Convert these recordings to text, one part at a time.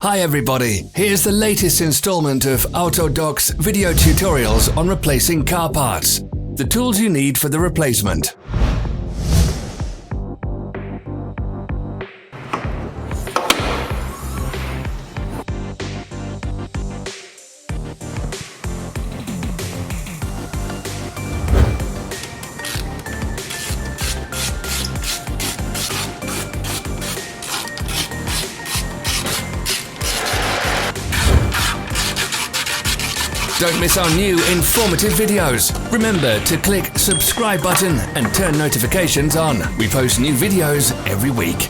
Hi everybody, here's the latest installment of Autodoc's video tutorials on replacing car parts. The tools you need for the replacement. Don't miss our new informative videos. Remember to click subscribe button and turn notifications on. We post new videos every week.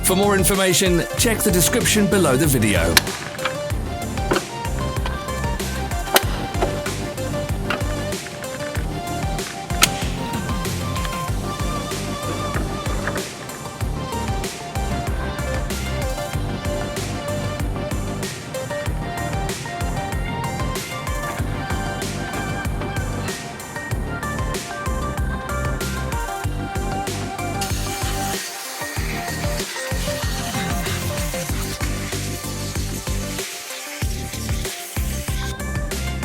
For more information, check the description below the video.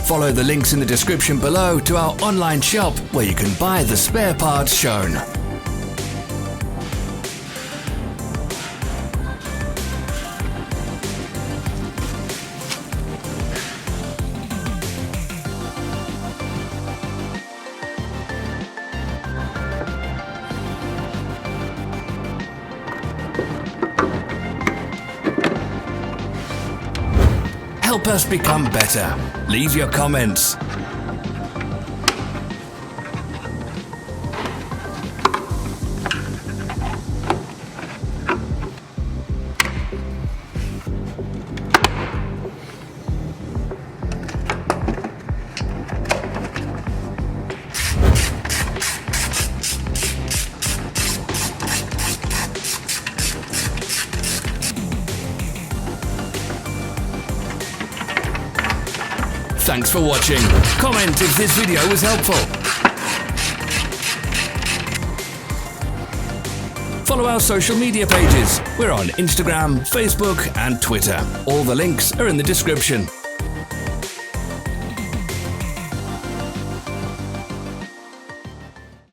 Follow the links in the description below to our online shop where you can buy the spare parts shown. Help us become better. Leave your comments. Thanks for watching. Comment if this video was helpful. Follow our social media pages. We're on Instagram, Facebook and Twitter. All the links are in the description.